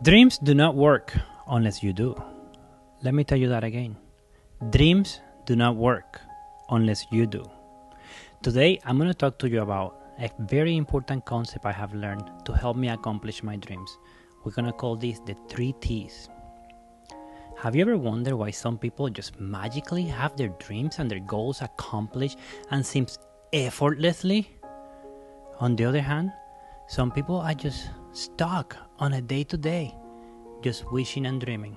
Dreams do not work unless you do. Let me tell you that again. Dreams do not work unless you do. Today, I'm going to talk to you about a very important concept I have learned to help me accomplish my dreams. We're going to call this the 3 T's. Have you ever wondered why some people just magically have their dreams and their goals accomplished and seems effortlessly? On the other hand, some people are just stuck on a day-to-day, just wishing and dreaming.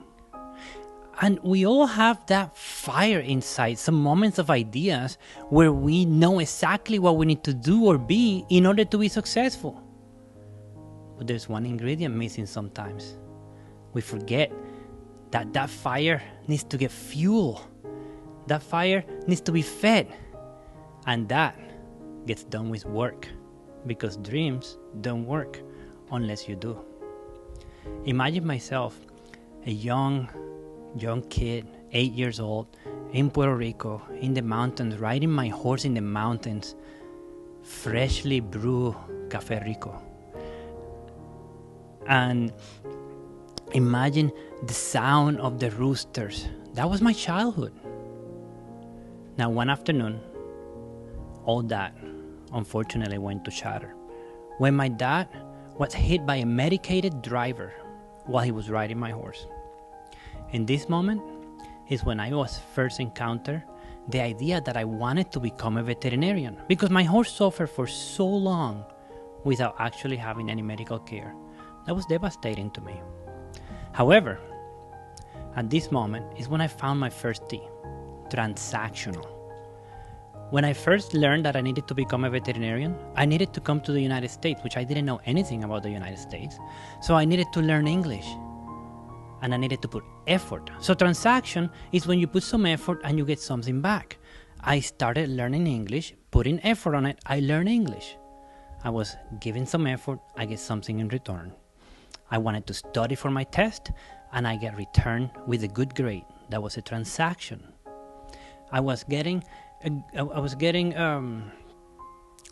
And we all have that fire inside, some moments of ideas where we know exactly what we need to do or be in order to be successful. But there's one ingredient missing sometimes. We forget that that fire needs to get fuel. That fire needs to be fed. And that gets done with work, because dreams don't work unless you do. Imagine myself, a young kid, 8 years old, in Puerto Rico, in the mountains, riding my horse in the mountains, freshly brewed Café Rico. And imagine the sound of the roosters. That was my childhood. Now, one afternoon, all that unfortunately went to shatter when my dad was hit by a medicated driver while he was riding my horse. In this moment is when I was first encountered the idea that I wanted to become a veterinarian, because my horse suffered for so long without actually having any medical care. That was devastating to me. However, at this moment is when I found my first T, transactional. When I first learned that I needed to become a veterinarian, I needed to come to the United States, which I didn't know anything about the United States. So I needed to learn English. And I needed to put effort. So transaction is when you put some effort and you get something back. I started learning English, putting effort on it, I learned English. I was giving some effort, I get something in return. I wanted to study for my test, and I get returned with a good grade. That was a transaction. I was getting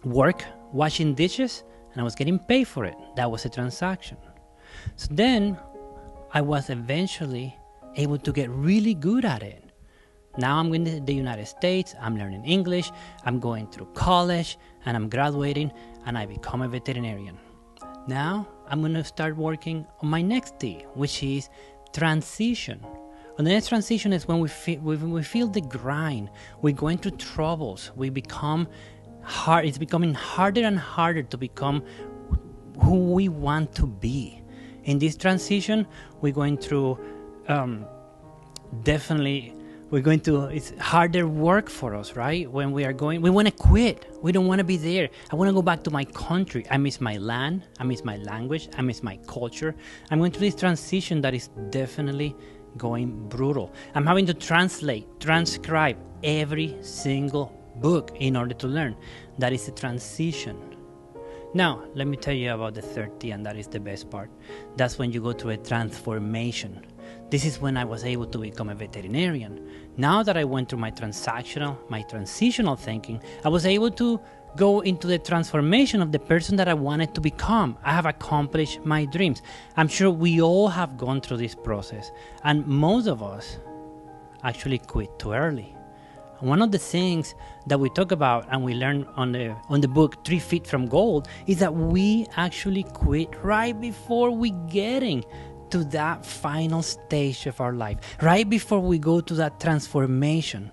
work washing dishes, and I was getting paid for it. That was a transaction. So then I was eventually able to get really good at it. Now I'm going to the United States, I'm learning English, I'm going through college, and I'm graduating, and I become a veterinarian. Now I'm going to start working on my next T, which is transition. And the next transition is when we feel the grind, we're going through troubles, we become hard. It's becoming harder and harder to become who we want to be. In this transition, we're going through it's harder work for us, right? When we want to quit. We don't want to be there. I want to go back to my country. I miss my land. I miss my language. I miss my culture. I'm going through this transition that is definitely going brutal. I'm having to transcribe every single book in order to learn. That is a transition. Now, let me tell you about the 3rd T, and that is the best part. That's when you go through a transformation. This is when I was able to become a veterinarian. Now that I went through my transitional thinking, I was able to go into the transformation of the person that I wanted to become. I have accomplished my dreams. I'm sure we all have gone through this process, and most of us actually quit too early. One of the things that we talk about and we learn on the book 3 Feet from Gold is that we actually quit right before we getting to that final stage of our life, right before we go to that transformation.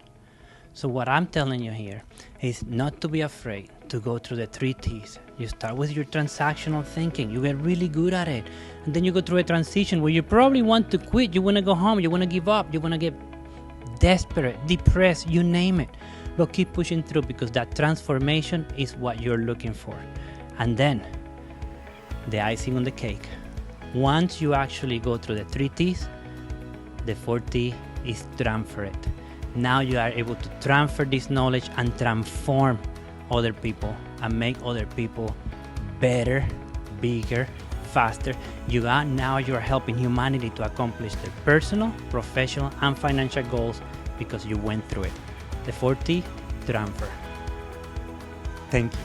So what I'm telling you here is not to be afraid to go through the 3 T's. You start with your transactional thinking, you get really good at it, and then you go through a transition where you probably want to quit, you want to go home, you want to give up, you want to get desperate, depressed, you name it. But keep pushing through, because that transformation is what you're looking for. And then, the icing on the cake. Once you actually go through the 3 T's, the 4th T is transfer it. Now you are able to transfer this knowledge and transform other people and make other people better, bigger, faster. Now you are helping humanity to accomplish their personal, professional, and financial goals because you went through it. The 4th T, transfer. Thank you.